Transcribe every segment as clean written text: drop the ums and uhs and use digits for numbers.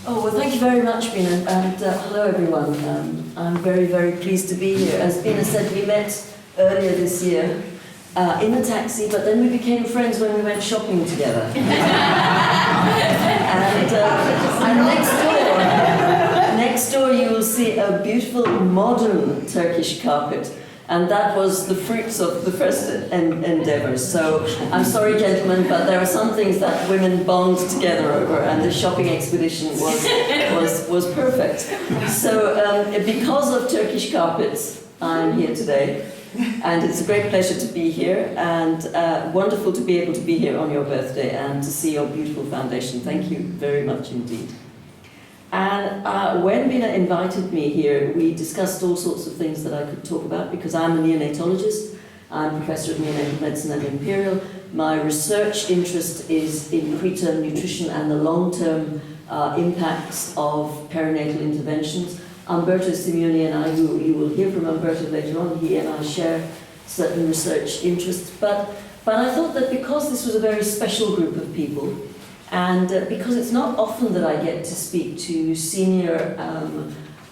Oh, well, thank you very much, Neena, and hello, everyone. I'm very, very pleased to be here. As Neena said, we met earlier this year in a taxi, but then we became friends when we went shopping together. and next door you will see a beautiful modern Turkish carpet. And that was the fruits of the first endeavours. So I'm sorry, gentlemen, but there are some things that women bond together over, and the shopping expedition was perfect. So because of Turkish carpets, I'm here today, and it's a great pleasure to be here, and wonderful to be able to be here on your birthday and to see your beautiful foundation. Thank you very much indeed. And when Neena invited me here, we discussed all sorts of things that I could talk about, because I'm a neonatologist. I'm Professor of Neonatal Medicine at Imperial. My research interest is in preterm nutrition and the long-term impacts of perinatal interventions. Umberto Simeoni and I, you will hear from Umberto later on, he and I share certain research interests. But I thought that because this was a very special group of people, and because it's not often that I get to speak to senior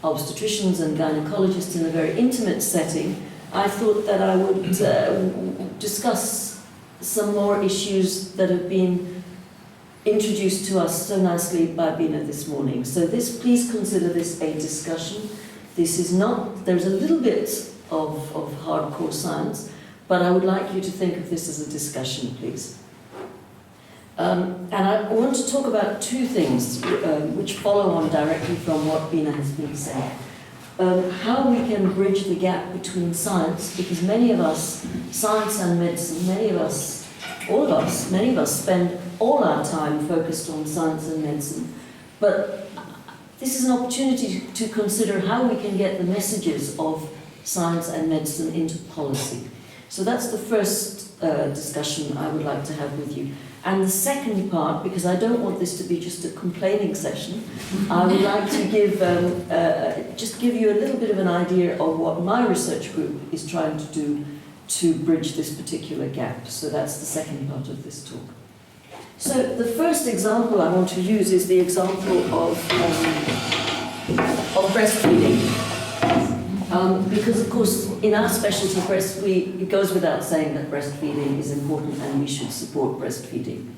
obstetricians and gynecologists in a very intimate setting, I thought that I would discuss some more issues that have been introduced to us so nicely by Neena this morning. So please consider this a discussion. This is not, there's a little bit of hardcore science, but I would like you to think of this as a discussion, please. And I want to talk about two things which follow on directly from what Neena has been saying. How we can bridge the gap between science, because many of us, science and medicine, many of us spend all our time focused on science and medicine. But this is an opportunity to consider how we can get the messages of science and medicine into policy. So that's the first discussion I would like to have with you. And the second part, because I don't want this to be just a complaining session, I would like to just give you a little bit of an idea of what my research group is trying to do to bridge this particular gap. So that's the second part of this talk. So the first example I want to use is the example of breastfeeding. Because, of course, in our specialty, it goes without saying that breastfeeding is important and we should support breastfeeding.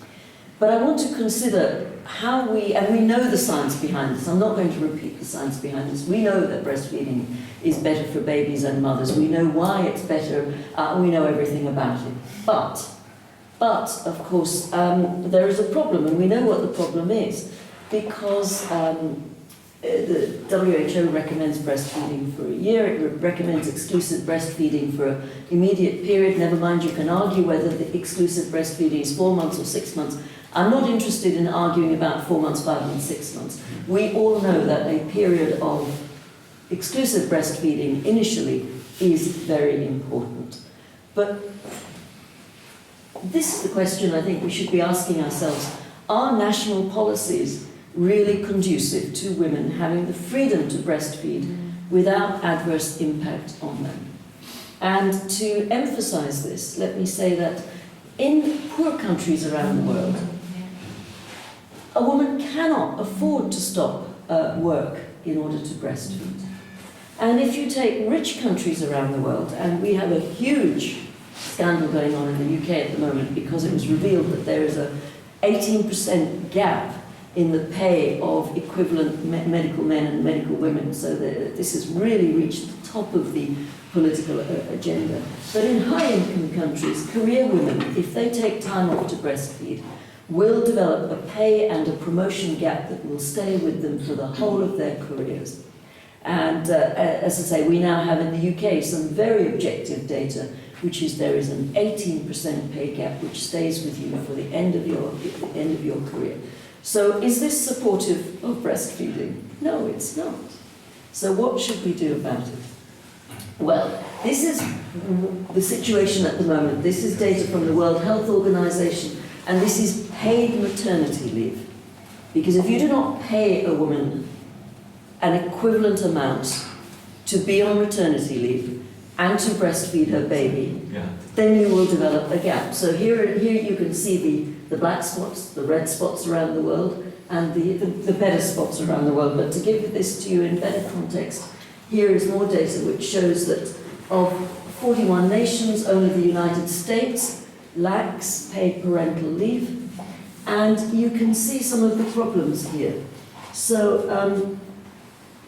But I want to consider how and we know the science behind this. I'm not going to repeat the science behind this. We know that breastfeeding is better for babies and mothers. We know why it's better. We know everything about it. But of course, there is a problem, and we know what the problem is, because the WHO recommends breastfeeding for a year. It recommends exclusive breastfeeding for an immediate period. Never mind, you can argue whether the exclusive breastfeeding is 4 months or 6 months. I'm not interested in arguing about 4 months, 5 months, 6 months. We all know that a period of exclusive breastfeeding initially is very important. But this is the question I think we should be asking ourselves. Are national policies really conducive to women having the freedom to breastfeed without adverse impact on them? And to emphasize this, let me say that in poor countries around the world, a woman cannot afford to stop work in order to breastfeed. And if you take rich countries around the world, and we have a huge scandal going on in the UK at the moment because it was revealed that there is a 18% gap in the pay of equivalent medical men and medical women. So this has really reached the top of the political agenda. But in high-income countries, career women, if they take time off to breastfeed, will develop a pay and a promotion gap that will stay with them for the whole of their careers. And as I say, we now have in the UK some very objective data, which is there is an 18% pay gap which stays with you for the end of your career. So is this supportive of breastfeeding? No, it's not. So what should we do about it? Well, this is the situation at the moment. This is data from the World Health Organization, and this is paid maternity leave. Because if you do not pay a woman an equivalent amount to be on maternity leave and to breastfeed her baby, then you will develop a gap. So here you can see the black spots, the red spots around the world, and the better spots around the world. But to give this to you in better context, here is more data which shows that of 41 nations, only the United States lacks paid parental leave. And you can see some of the problems here. So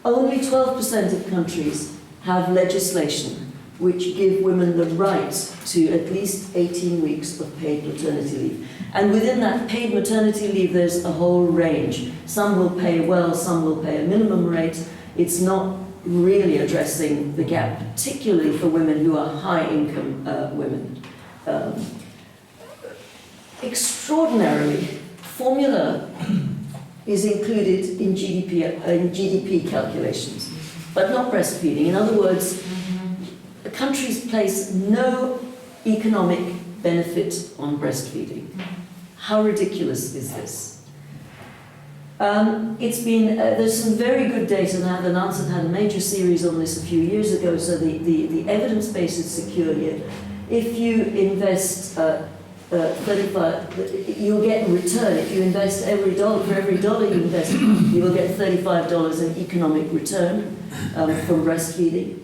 only 12% of countries have legislation which give women the right to at least 18 weeks of paid maternity leave. And within that paid maternity leave, there's a whole range. Some will pay well, some will pay a minimum rate. It's not really addressing the gap, particularly for women who are high-income women. Extraordinarily, formula is included in GDP calculations, but not breastfeeding. In other words, countries place no economic benefit on breastfeeding. How ridiculous is this? It's been, there's some very good data now. The Lancet had a major series on this a few years ago, so the evidence base is secure here. If you invest 35, you'll get a return. If you invest for every dollar you invest, you will get $35 in economic return from breastfeeding.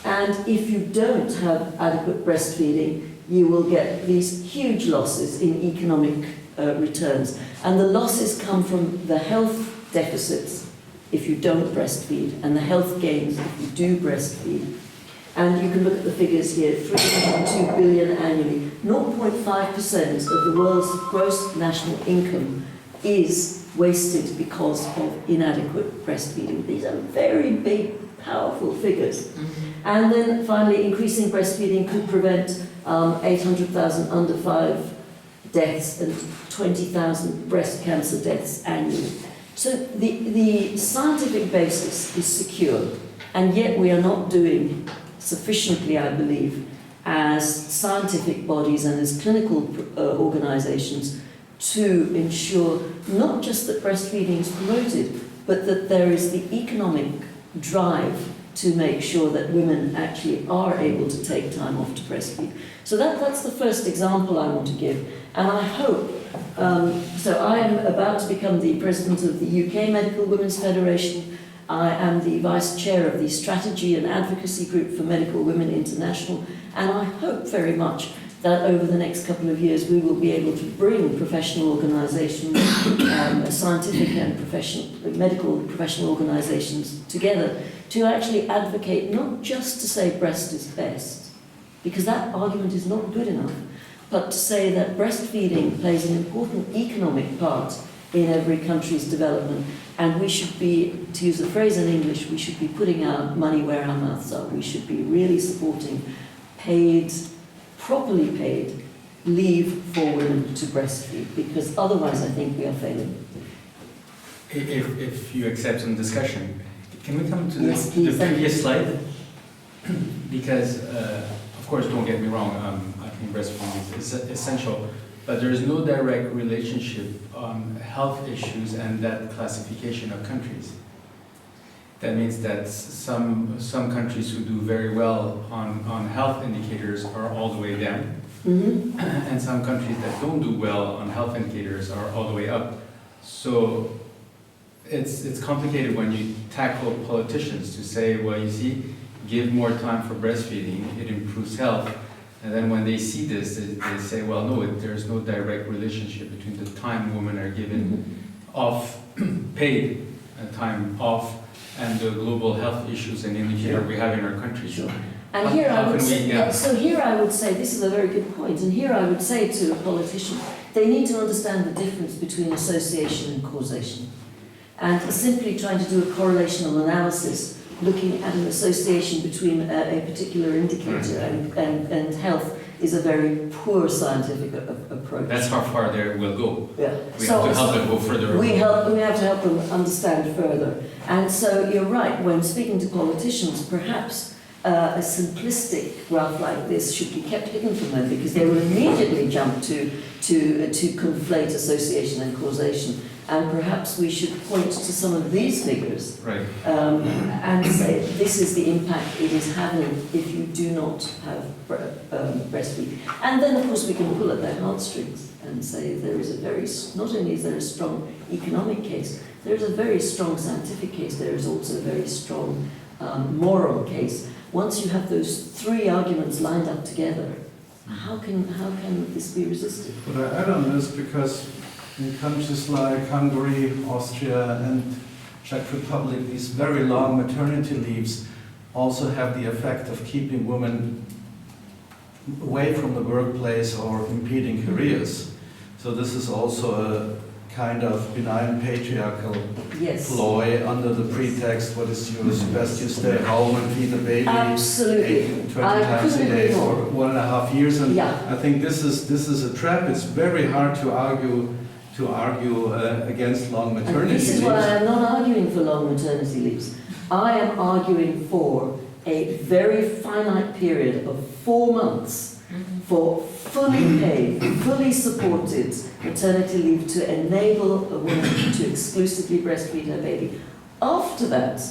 And if you don't have adequate breastfeeding, you will get these huge losses in economic returns. And the losses come from the health deficits if you don't breastfeed, and the health gains if you do breastfeed. And you can look at the figures here, 3.2 billion annually. 0.5% of the world's gross national income is wasted because of inadequate breastfeeding. These are very big, powerful figures. And then finally, increasing breastfeeding could prevent 800,000 under 5 deaths and 20,000 breast cancer deaths annually. So the scientific basis is secure, and yet we are not doing sufficiently, I believe, as scientific bodies and as clinical organizations to ensure not just that breastfeeding is promoted, but that there is the economic drive to make sure that women actually are able to take time off to breastfeed. So that's the first example I want to give. And I hope, so I am about to become the president of the UK Medical Women's Federation. I am the vice chair of the Strategy and Advocacy Group for Medical Women International, and I hope very much that over the next couple of years we will be able to bring professional organisations, scientific and medical professional organisations together to actually advocate not just to say breast is best, because that argument is not good enough, but to say that breastfeeding plays an important economic part in every country's development, and we should be, to use a phrase in English, we should be putting our money where our mouths are. We should be really supporting paid, properly paid leave for women to breastfeed, because otherwise I think we are failing. If you accept some discussion, can we come to Yes, the previous slide? Because, of course, don't get me wrong, I think breastfeeding is essential, but there is no direct relationship on health issues and that classification of countries. That means that some countries who do very well on health indicators are all the way down, and some countries that don't do well on health indicators are all the way up. So it's complicated when you tackle politicians to say, well, you see, give more time for breastfeeding, it improves health. And then when they see this, they say, well, no, there's no direct relationship between the time women are given off, paid time off, and the global health issues and indicator we have in our country. Sure. And here I would say, so here I would say, this is a very good point, and here I would say to a politician, they need to understand the difference between association and causation. And simply trying to do a correlational analysis, looking at an association between a particular indicator and health is a very poor scientific approach. That's how far there will go. Yeah. We have to help them go further. We have to help them understand further. And so you're right, when speaking to politicians, perhaps a simplistic graph like this should be kept hidden from them, because they will immediately jump to conflate association and causation. And perhaps we should point to some of these figures, Right. And say this is the impact it is having if you do not have breastfeeding. And then, of course, we can pull at their heartstrings and say there is a very, not only is there a strong economic case, there is a very strong scientific case, there is also a very strong moral case. Once you have those three arguments lined up together, how can this be resisted? But I add on this because in countries like Hungary, Austria, and Czech Republic, these very long maternity leaves also have the effect of keeping women away from the workplace or impeding careers. So this is also a kind of benign patriarchal ploy under the pretext, what is yours best, you stay home and feed the baby Absolutely. 20 times a day for 1.5 years. And Yeah. I think this is a trap. It's very hard to argue against long maternity And this is leaves. why I am not arguing for long maternity leaves. I am arguing for a very finite period of 4 months for fully paid, fully supported maternity leave to enable a woman to exclusively breastfeed her baby. After that,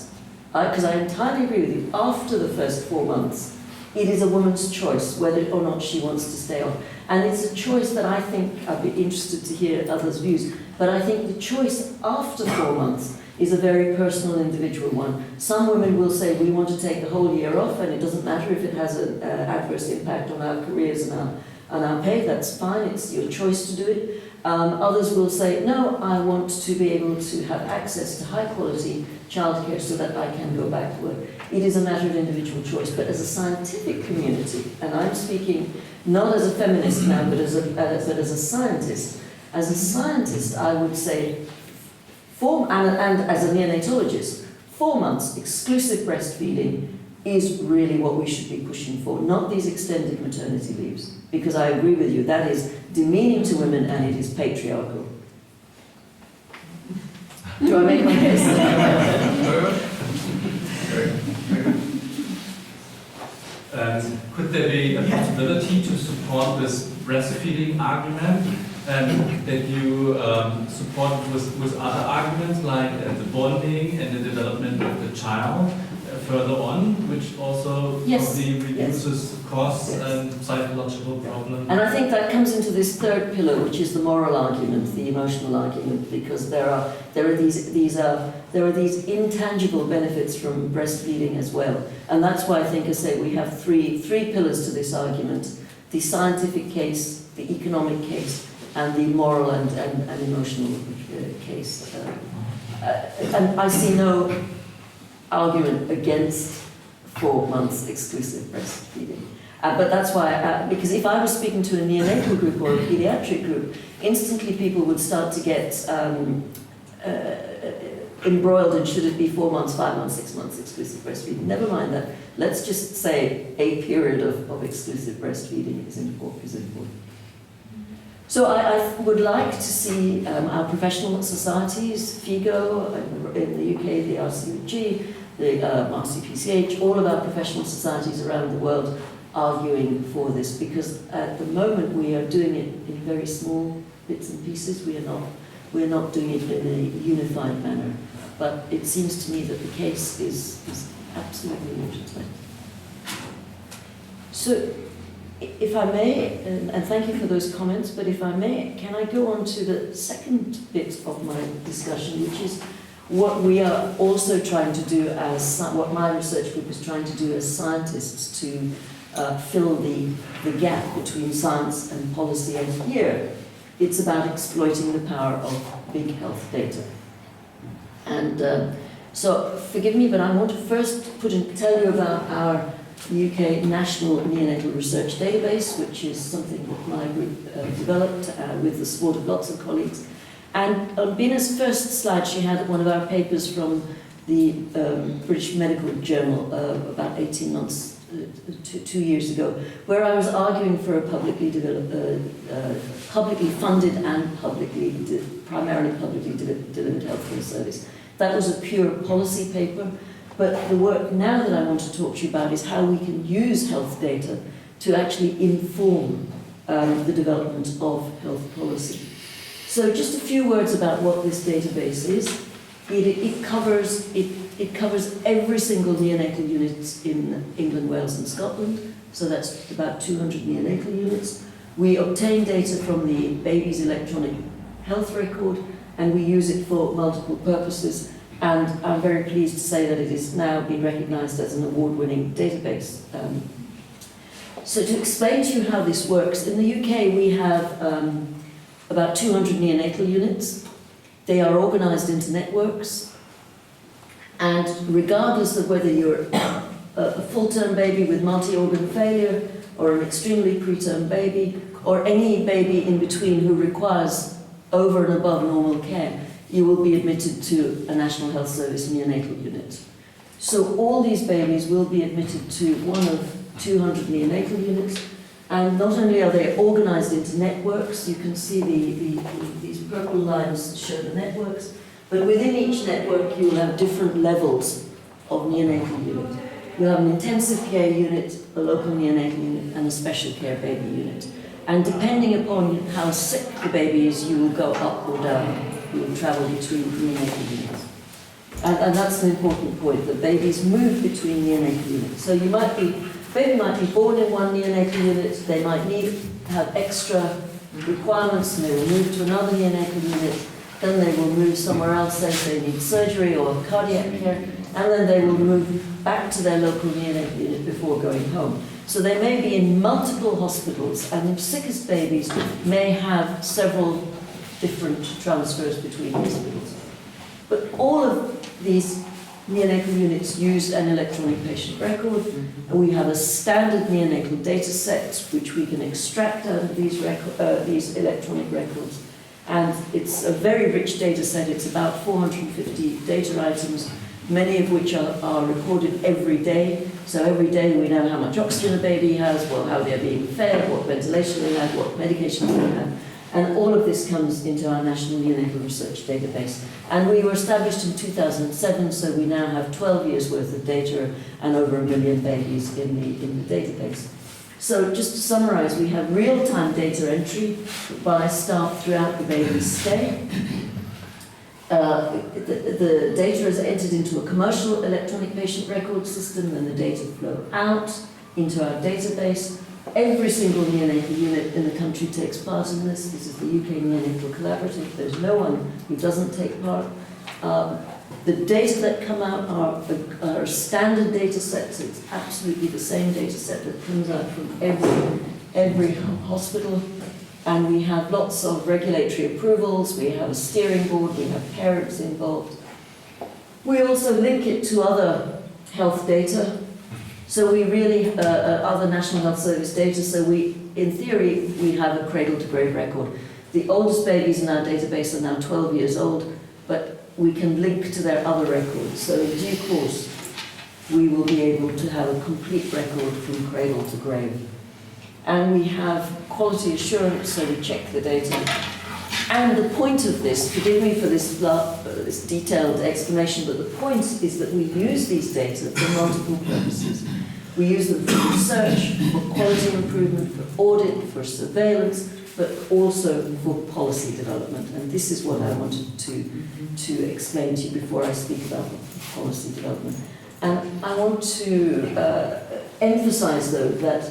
because I entirely agree with you, after the first 4 months, it is a woman's choice whether or not she wants to stay on. And it's a choice that I think, I'd be interested to hear others' views, but I think the choice after 4 months is a very personal, individual one. Some women will say, we want to take the whole year off, and it doesn't matter if it has an adverse impact on our careers and our pay, that's fine, it's your choice to do it. Others will say, no, I want to be able to have access to high quality childcare so that I can go back to work. It is a matter of individual choice, but as a scientific community, and I'm speaking not as a feminist now, but as a scientist, I would say, and as a neonatologist, 4 months exclusive breastfeeding is really what we should be pushing for, not these extended maternity leaves, because I agree with you, that is demeaning to women and it is patriarchal. Do I make my case? Could there be a possibility to support this breastfeeding argument that you support with other arguments like the bonding and the development of the child further on, which also probably reduces costs and psychological problems? And I think that comes into this third pillar, which is the moral argument, the emotional argument, because there are these intangible benefits from breastfeeding as well, and that's why I think, I say, we have three pillars to this argument: the scientific case, the economic case, and the moral and emotional case. And I see no argument against 4 months exclusive breastfeeding. But that's why, because if I was speaking to a neonatal group or a pediatric group, instantly people would start to get embroiled in should it be 4 months, 5 months, 6 months exclusive breastfeeding. Never mind that. Let's just say a period of exclusive breastfeeding is important. So I would like to see our professional societies, FIGO in the UK, the RCUG, the RCPCH, all of our professional societies around the world arguing for this, because at the moment we are doing it in very small bits and pieces. We're not doing it in a unified manner. But it seems to me that the case is absolutely watertight. So, if I may, and thank you for those comments, but if I may, can I go on to the second bit of my discussion, which is what we are also trying to do what my research group is trying to do as scientists to fill the gap between science and policy. And here, it's about exploiting the power of big health data. And so, forgive me, but I want to first tell you about our UK National Neonatal Research Database, which is something that my group developed with the support of lots of colleagues. And on Bina's first slide, she had one of our papers from the British Medical Journal about 18 months, 2 years ago, where I was arguing for a publicly funded and primarily publicly delivered healthcare service. That was a pure policy paper. But the work now that I want to talk to you about is how we can use health data to actually inform the development of health policy. So just a few words about what this database is. It covers every single neonatal unit in England, Wales and Scotland, so that's about 200 neonatal units. We obtain data from the baby's electronic health record and we use it for multiple purposes, and I'm very pleased to say that it is now being recognised as an award-winning database. So to explain to you how this works, in the UK we have about 200 neonatal units. They are organised into networks, and regardless of whether you're a full-term baby with multi-organ failure, or an extremely preterm baby, or any baby in between who requires over and above normal care, you will be admitted to a National Health Service neonatal unit. So all these babies will be admitted to one of 200 neonatal units, and not only are they organised into networks, you can see these purple lines show the networks, but within each network you will have different levels of neonatal unit. You'll have an intensive care unit, a local neonatal unit, and a special care baby unit. And depending upon how sick the baby is, you will go up or down. You will travel between neonatal units. And that's an important point, that babies move between neonatal units. So baby might be born in one neonatal unit, they might have extra requirements, and they will move to another neonatal unit, then they will move somewhere else, say if they need surgery or cardiac care, and then they will move back to their local neonatal unit before going home. So they may be in multiple hospitals, and the sickest babies may have several different transfers between hospitals. But all of these neonatal units use an electronic patient record, and we have a standard neonatal data set which we can extract out of these electronic records. And it's a very rich data set. It's about 450 data items, many of which are recorded every day. So every day we know how much oxygen the baby has, well, how they're being fed, what ventilation they have, what medication they have. And all of this comes into our National Neonatal Research Database. And we were established in 2007, so we now have 12 years worth of data and over 1 million babies in the database. So just to summarise, we have real-time data entry by staff throughout the baby's stay. The data is entered into a commercial electronic patient record system, and the data flow out into our database. Every single neonatal unit in the country takes part in this. This is the UK Neonatal Collaborative. There's no one who doesn't take part. The data that come out are standard data sets. It's absolutely the same data set that comes out from every hospital. And we have lots of regulatory approvals. We have a steering board. We have parents involved. We also link it to other health data. So we really, other National Health Service data, so in theory, we have a cradle-to-grave record. The oldest babies in our database are now 12 years old, but we can link to their other records. So in due course, we will be able to have a complete record from cradle to grave. And we have quality assurance, so we check the data. And the point of this, forgive me for this detailed explanation, but the point is that we use these data for multiple purposes. We use them for research, for quality improvement, for audit, for surveillance, but also for policy development. And this is what I wanted to explain to you before I speak about policy development. And I want to emphasize, though, that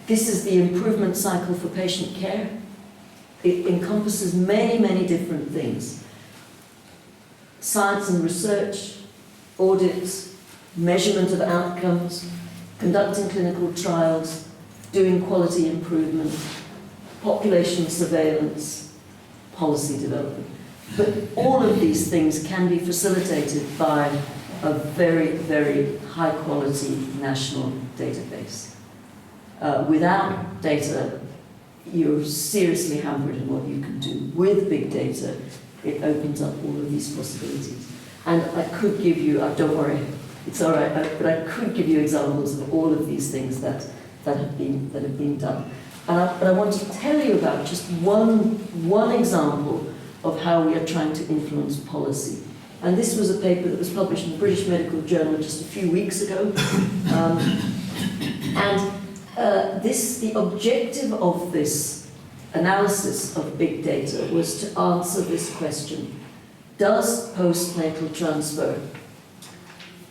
this is the improvement cycle for patient care. It encompasses many, many different things. Science and research, audits, measurement of outcomes, conducting clinical trials, doing quality improvement, population surveillance, policy development. But all of these things can be facilitated by a very, very high quality national database. Without data, you're seriously hampered in what you can do. With big data, it opens up all of these possibilities. And I could give you, don't worry, it's all right, but I could give you examples of all of these things that have been done. But I want to tell you about just one example of how we are trying to influence policy. And this was a paper that was published in the British Medical Journal just a few weeks ago. The objective of this analysis of big data was to answer this question: does postnatal transfer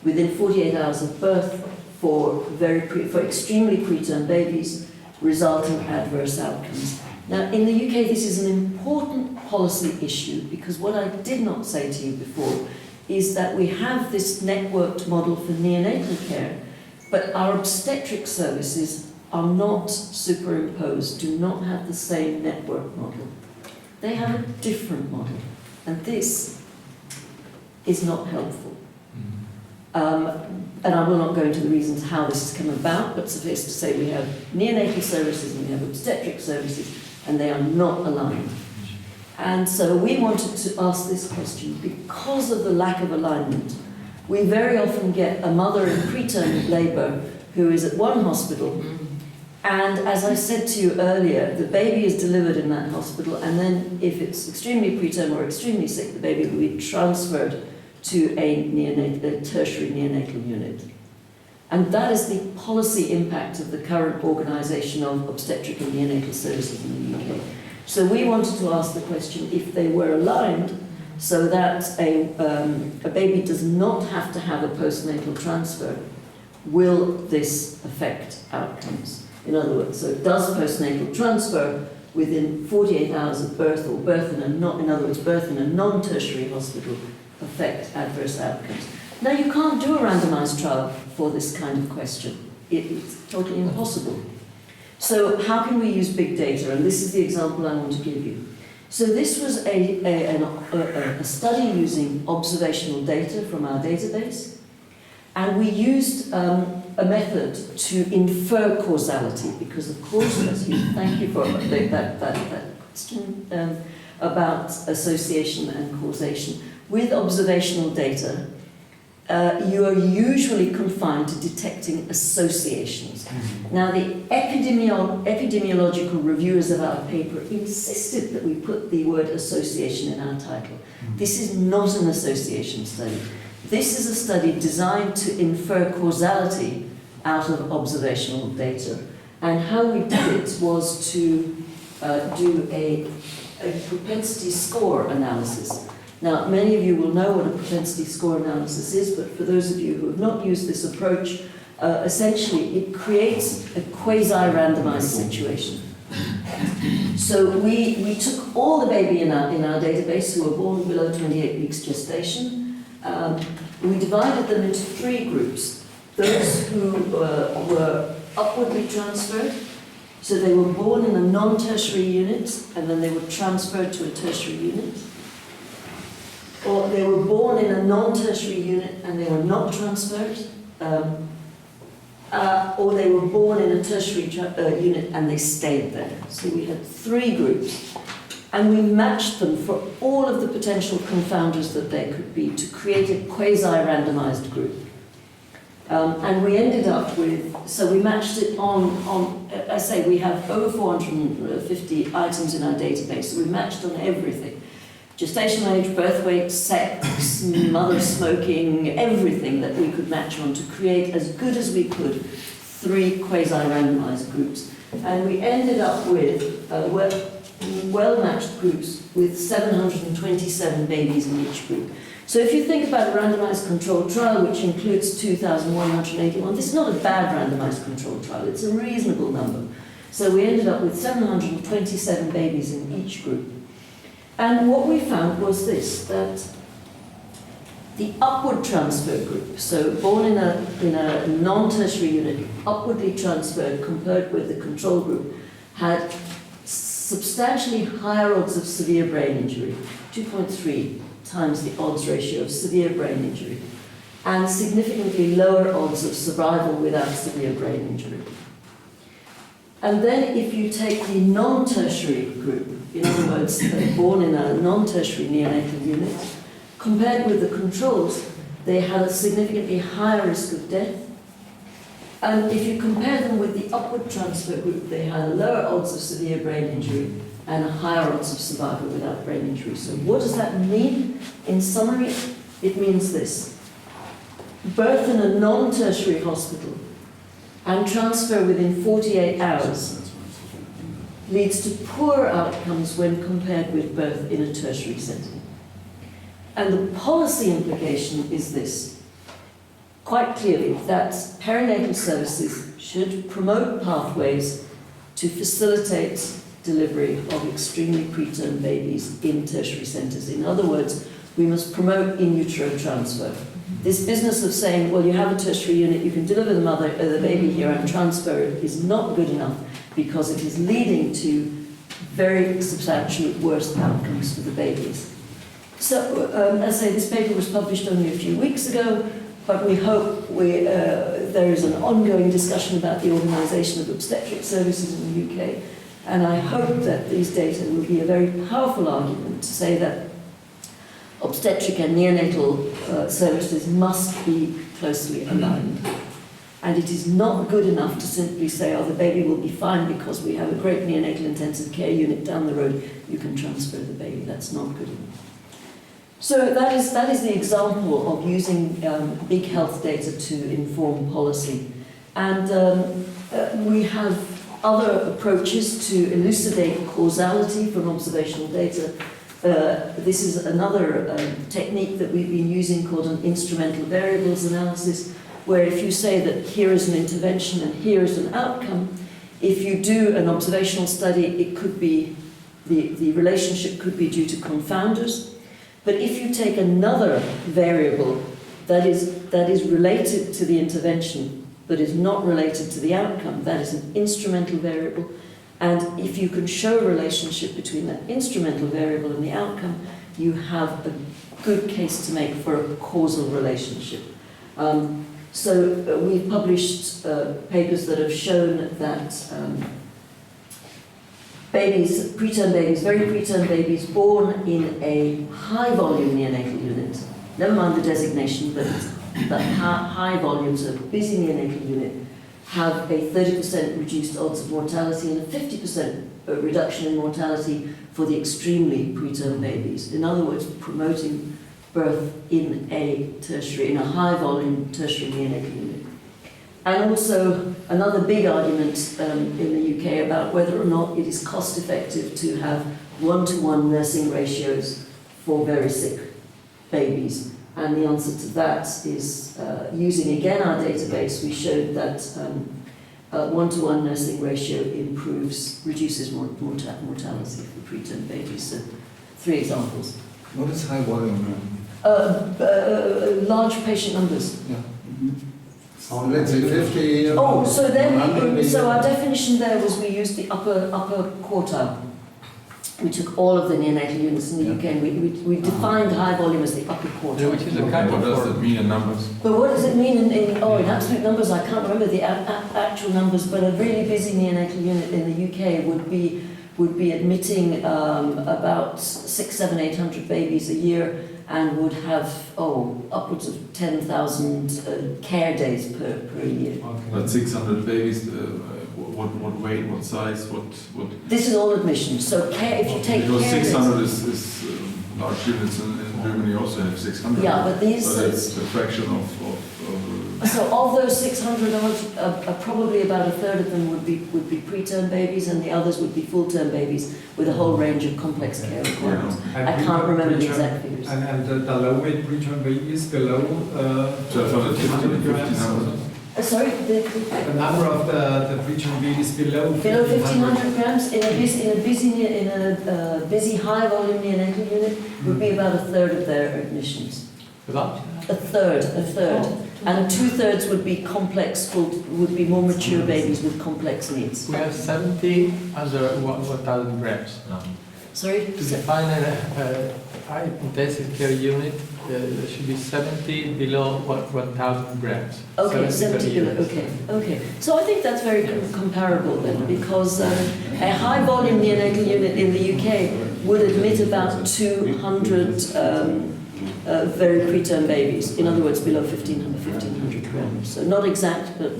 within 48 hours of birth for extremely preterm babies result in adverse outcomes? Now, in the UK, this is an important policy issue, because what I did not say to you before is that we have this networked model for neonatal care, but our obstetric services are not superimposed, do not have the same network model. They have a different model, and this is not helpful. And I will not go into the reasons how this has come about, but suffice to say we have neonatal services and we have obstetric services, and they are not aligned. And so we wanted to ask this question because of the lack of alignment. We very often get a mother in preterm labour who is at one hospital, and as I said to you earlier, the baby is delivered in that hospital, and then if it's extremely preterm or extremely sick, the baby will be transferred to a tertiary neonatal unit. And that is the policy impact of the current organisation of obstetric and neonatal services in the UK. So we wanted to ask the question, if they were aligned so that a baby does not have to have a postnatal transfer, will this affect outcomes? In other words, so does postnatal transfer within 48 hours of birth, or birth in a non-tertiary hospital, affect adverse outcomes? Now, you can't do a randomized trial for this kind of question. It's totally impossible. So how can we use big data? And this is the example I want to give you. So this was a study using observational data from our database, and we used a method to infer causality, because of course, thank you for that question about association and causation. With observational data, you are usually confined to detecting associations. Now, the epidemiological reviewers of our paper insisted that we put the word association in our title. This is not an association study. This is a study designed to infer causality out of observational data. And how we did it was to do a propensity score analysis. Now, many of you will know what a propensity score analysis is, but for those of you who have not used this approach, essentially it creates a quasi-randomized situation. So we took all the baby in our database who were born below 28 weeks gestation. We divided them into 3 groups. Those who were upwardly transferred, so they were born in a non-tertiary unit, and then they were transferred to a tertiary unit. Or they were born in a non-tertiary unit and they were not transferred, or they were born in a tertiary unit and they stayed there. So we had 3 groups, and we matched them for all of the potential confounders that there could be to create a quasi-randomized group. And we ended up with, so we matched it on I say we have over 450 items in our database, so we matched on everything. Gestational age, birth weight, sex, mother smoking, everything that we could match on to create, as good as we could, 3 quasi-randomized groups. And we ended up with well-matched groups with 727 babies in each group. So if you think about a randomized controlled trial, which includes 2,181, this is not a bad randomized controlled trial, it's a reasonable number. So we ended up with 727 babies in each group. And what we found was this, that the upward transfer group, so born in a non-tertiary unit, upwardly transferred compared with the control group, had substantially higher odds of severe brain injury, 2.3 times the odds ratio of severe brain injury, and significantly lower odds of survival without severe brain injury. And then if you take the non-tertiary group, in other words, born in a non-tertiary neonatal unit, compared with the controls, they had a significantly higher risk of death. And if you compare them with the upward transfer group, they had lower odds of severe brain injury and higher odds of survival without brain injury. So what does that mean? In summary, It means this: birth in a non-tertiary hospital and transfer within 48 hours leads to poorer outcomes when compared with birth in a tertiary setting. And the policy implication is this, quite clearly, that perinatal services should promote pathways to facilitate delivery of extremely preterm babies in tertiary centres. In other words, we must promote in utero transfer. This business of saying, well, you have a tertiary unit, you can deliver the baby here and transfer it, is not good enough, because it is leading to very substantially worse outcomes for the babies. So, as I say, this paper was published only a few weeks ago, but we hope there is an ongoing discussion about the organisation of obstetric services in the UK, and I hope that these data will be a very powerful argument to say that obstetric and neonatal services must be closely aligned. And it is not good enough to simply say, oh, the baby will be fine because we have a great neonatal intensive care unit down the road, you can transfer the baby. That's not good enough. So that is the example of using big health data to inform policy. And we have other approaches to elucidate causality from observational data. This is another technique that we've been using called an instrumental variables analysis, where if you say that here is an intervention and here is an outcome, if you do an observational study, it could be, the relationship could be due to confounders. But if you take another variable that is related to the intervention, but is not related to the outcome, that is an instrumental variable. And if you can show a relationship between that instrumental variable and the outcome, you have a good case to make for a causal relationship. So we've published papers that have shown that babies, preterm babies, very preterm babies born in a high volume neonatal unit, never mind the designation, but high volumes of busy neonatal unit, have a 30% reduced odds of mortality and a 50% reduction in mortality for the extremely preterm babies. In other words, promoting birth in a high volume tertiary neonatal unit. And also another big argument in the UK about whether or not it is cost effective to have one-to-one nursing ratios for very sick babies. And the answer to that is, using again our database, we showed that one-to-one nursing ratio reduces mortality for preterm babies. So 3 examples. What is high volume? Large patient numbers. Yeah. Let's say 50. Oh, so then, so our definition there was we used the upper quartile. We took all of the neonatal units in the UK and we defined high volume as the upper quartile. Which is a kind of. What does that mean in numbers? But what does it mean in absolute numbers? I can't remember the actual numbers, but a really busy neonatal unit in the UK would be admitting about 600, 700, 800 babies a year, and would have upwards of 10,000 care days per year. Okay. But 600 babies. What weight, what size, what? This is all admission. So care, if you take because care 600 is large units in Germany also have 600. Yeah, but these. So it's a fraction of So of those 600 odd, probably about a third of them would be preterm babies, and the others would be full-term babies with a whole range of complex care requirements. Yeah. I can't remember the exact figures. And the low weight preterm baby is below 1,500. Sorry, the number of the preterm babies below 1,500 grams in a busy high volume neonatal unit would be about a third of their admissions. About? A third. And 2/3 would be would be more mature babies with complex needs. We have 70 under 1,000 grams. Sorry? To define a high intensive care unit, there should be 70 below 1,000 grams. Okay, 70 below. Okay. So I think that's very comparable then, because a high volume neonatal unit in the UK would admit about 200 very preterm babies. In other words, below 1,500 grams. So not exact, but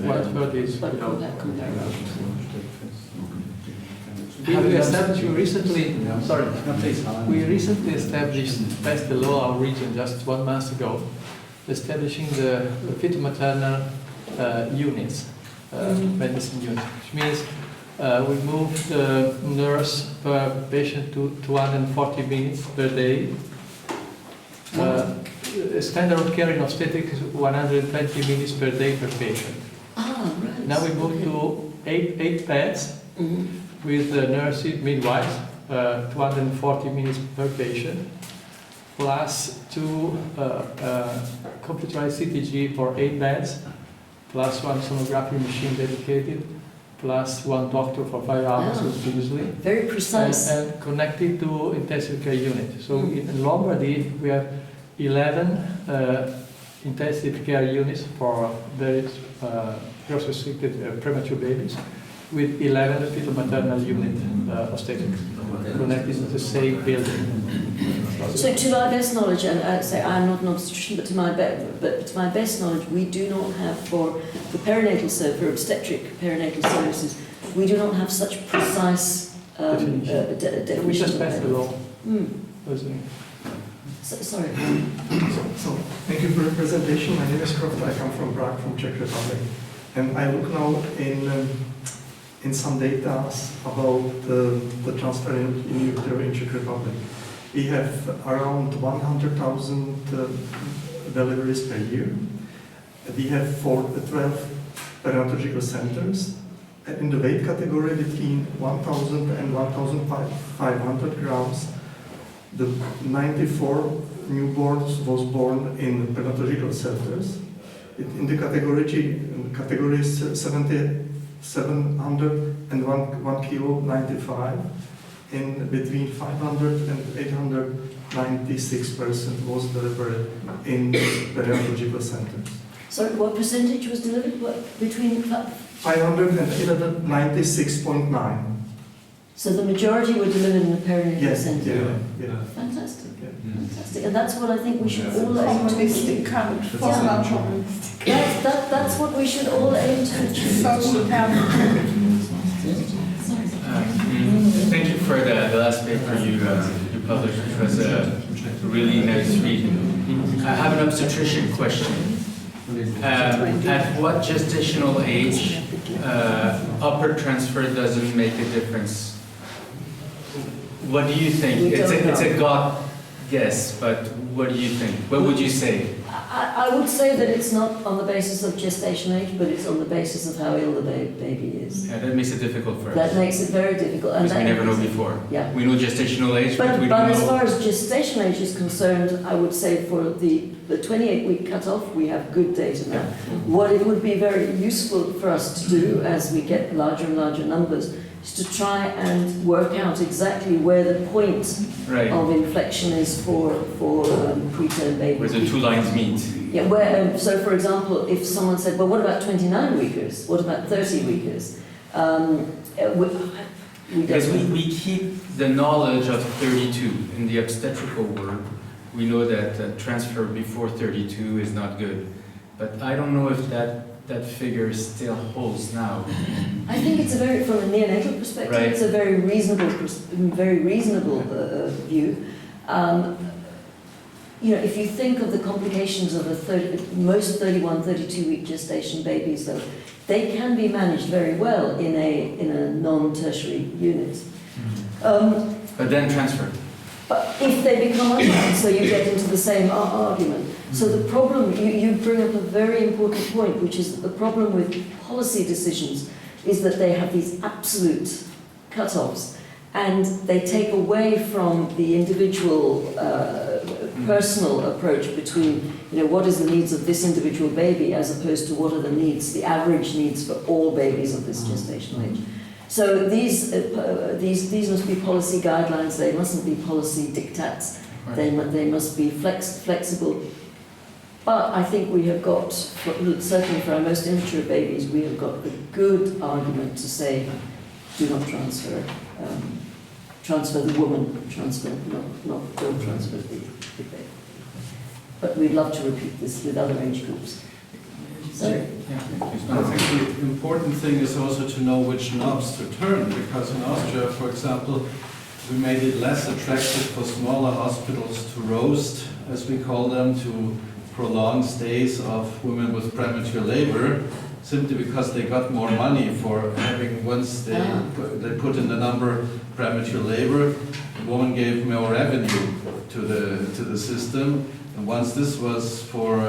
comparable. We recently established, passed the law our region just 1 month ago, establishing the fetal-maternal units, medicine units, which means we moved the nurse per patient to 240 minutes per day. Standard of care in obstetrics is 120 minutes per day per patient. Ah, right. Now we moved to eight beds with nurses, midwives, 240 minutes per patient, plus 2 computerized CTG for 8 beds, plus 1 sonography machine dedicated, plus 1 doctor for 5 hours continuously. Very precise. And connected to intensive care unit. So in Lombardy we have 11 intensive care units for very restricted premature babies, with 11 fetal maternal unit obstetrics connected to the same building. So to my best knowledge, and I say I'm not an obstetrician, but to my best knowledge, we do not have for perinatal service, for obstetric perinatal services, we do not have such precise definition. We just passed the law. Sorry. So, thank you for the presentation. My name is Croft. I come from Prague, from Czech Republic. And I look now in some data about the transfer in utero in Czech Republic. We have around 100,000 deliveries per year. We have 12 perinatological centers. In the weight category between 1,000 and 1,500 grams, the 94 newborns was born in perinatological centers. In the category 700 and 1 kilo 95. In between 500 and 896% was delivered in perinatological centers. Sorry, what percentage was delivered? Between 500 and 96.9. So the majority were delivered in the perinatal centre. Yeah. Fantastic. Yeah. Fantastic. And that's what I think we should all aim to achieve. That's what we should all aim to achieve. Thank you for the last paper you published, which was a really nice read. I have an obstetrician question. At what gestational age upper transfer doesn't make a difference? What do you think? It's a gut guess, but what do you think? What would you say? I would say that it's not on the basis of gestation age, but it's on the basis of how ill the baby is. Yeah, that makes it difficult for us. That makes it very difficult. Because we never know before. Yeah. We know gestational age, but we don't know. But as far as gestation age is concerned, I would say for the 28-week cutoff, we have good data now. What it would be very useful for us to do as we get larger and larger numbers is to try and work out exactly where the point of inflection is for preterm babies. Where the 2 lines meet. Yeah, so for example, if someone said, well, what about 29-weekers? What about 30-weekers? Because we keep the knowledge of 32 in the obstetrical world. We know that transfer before 32 is not good. But I don't know if that figure still holds now. I think it's from a neonatal perspective, it's a very reasonable view. If you think of the complications of most 31, 32-week gestation babies, though, they can be managed very well in a non-tertiary unit. But then transfer. But if they become unmarried, so you get into the same argument. So the problem, you bring up a very important point, which is that the problem with policy decisions is that they have these absolute cut-offs, and they take away from the individual personal approach between, what is the needs of this individual baby as opposed to what are the needs, the average needs for all babies of this gestational age. So these must be policy guidelines. They mustn't be policy diktats. They must be flexible. But I think we have got, certainly for our most immature babies, we have got a good argument to say, do not transfer. Transfer the woman. Don't transfer the baby. But we'd love to repeat this with other age groups. Sorry. I think the important thing is also to know which knobs to turn, because in Austria, for example, we made it less attractive for smaller hospitals to roast, as we call them, to prolong stays of women with premature labor, simply because they got more money for having, once they put in the number premature labor, the woman gave more revenue to the system. And once this was for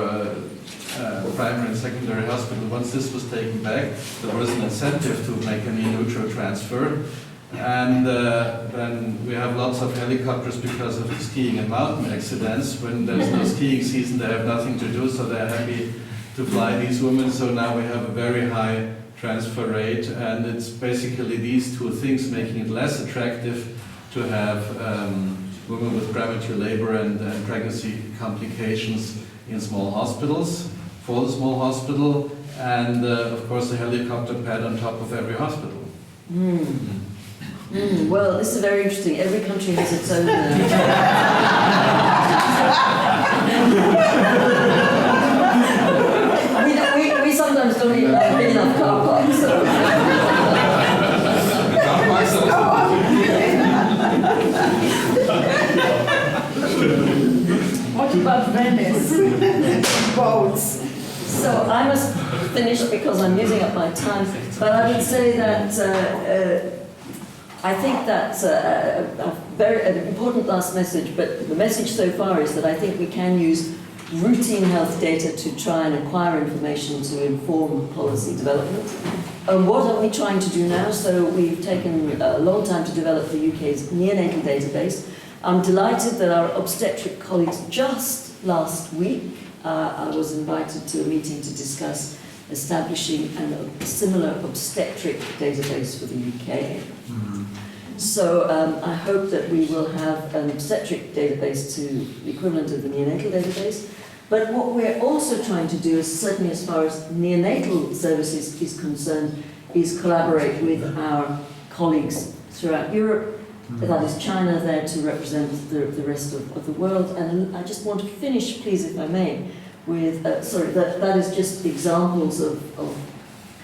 primary and secondary hospital, once this was taken back, there was an incentive to make an e-neutral transfer. And then we have lots of helicopters because of the skiing and mountain accidents. When there's no skiing season, they have nothing to do, so they're happy to fly these women. So now we have a very high transfer rate, and it's basically these two things making it less attractive to have women with premature labor and pregnancy complications in small hospitals, for the small hospital, and of course the helicopter pad on top of every hospital. Well, this is very interesting. Every country has its own. We sometimes don't even have big enough car parks. So. What about Venice? Boats. So I must finish because I'm using up my time. But I would say that I think that's an important last message. But the message so far is that I think we can use routine health data to try and acquire information to inform policy development. What are we trying to do now? So we've taken a long time to develop the UK's neonatal database. I'm delighted that our obstetric colleagues just last week, I was invited to a meeting to discuss establishing a similar obstetric database for the UK. So I hope that we will have an obstetric database to the equivalent of the neonatal database. But what we're also trying to do, is certainly as far as neonatal services is concerned, is collaborate with our colleagues throughout Europe. That is China there to represent the rest of the world. And I just want to finish, please, if I may, with, that is just examples of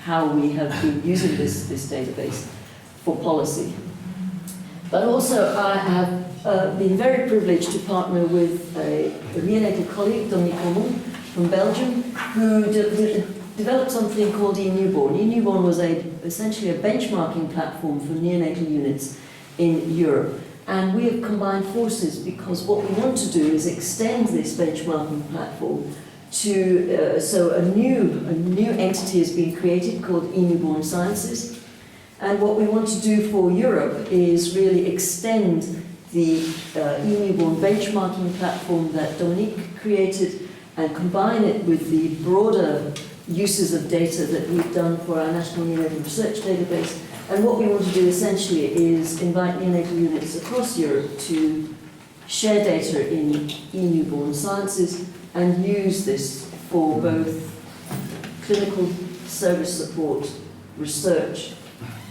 how we have been using this database for policy. But also I have been very privileged to partner with a neonatal colleague, Dominique from Belgium, who developed something called eNewborn. eNewborn was essentially a benchmarking platform for neonatal units in Europe. And we have combined forces because what we want to do is extend this benchmarking platform to, so a new entity has been created called eNewborn Sciences. And what we want to do for Europe is really extend the eNewborn benchmarking platform that Dominique created and combine it with the broader uses of data that we've done for our National Neonatal Research Database. And what we want to do essentially is invite neonatal units across Europe to share data in eNewborn Sciences and use this for both clinical service support, research,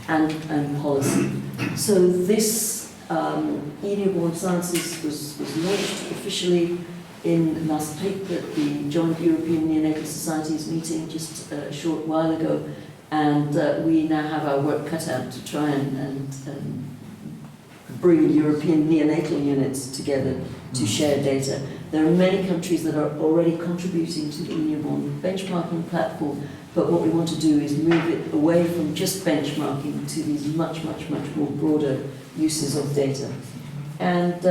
and policy. So this eNewborn Sciences was launched officially in last week at the Joint European Neonatal Societies meeting just a short while ago. And we now have our work cut out to try and bring European neonatal units together to share data. There are many countries that are already contributing to the eNewborn benchmarking platform, but what we want to do is move it away from just benchmarking to these much more broader uses of data. And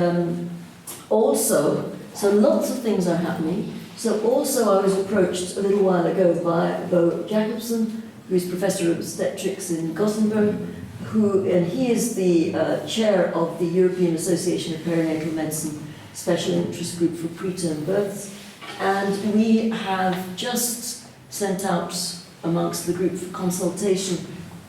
also, so lots of things are happening. So also I was approached a little while ago by Bo Jacobson, who is Professor of Obstetrics in Gothenburg, and he is the chair of the European Association of Perinatal Medicine Special Interest Group for Preterm Births. And we have just sent out amongst the group for consultation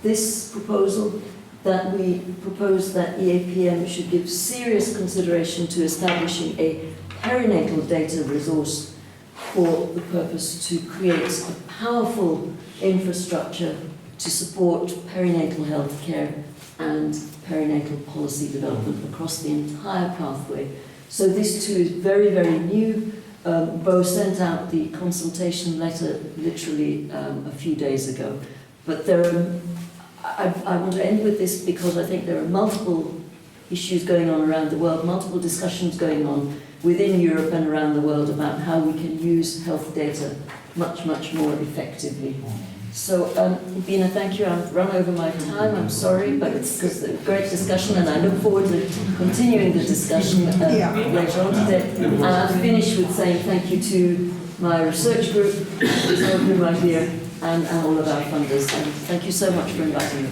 this proposal that we propose that EAPM should give serious consideration to establishing a perinatal data resource for the purpose to create a powerful infrastructure to support perinatal health care and perinatal policy development across the entire pathway. So this too is very new. Bo sent out the consultation letter literally a few days ago. But I want to end with this because I think there are multiple issues going on around the world, multiple discussions going on within Europe and around the world about how we can use health data much, much more effectively. So, Bina, thank you. I've run over my time, I'm sorry, but it's a great discussion and I look forward to continuing the discussion later on today. And I'll finish with saying thank you to my research group, some of whom are here, and all of our funders. And thank you so much for inviting me.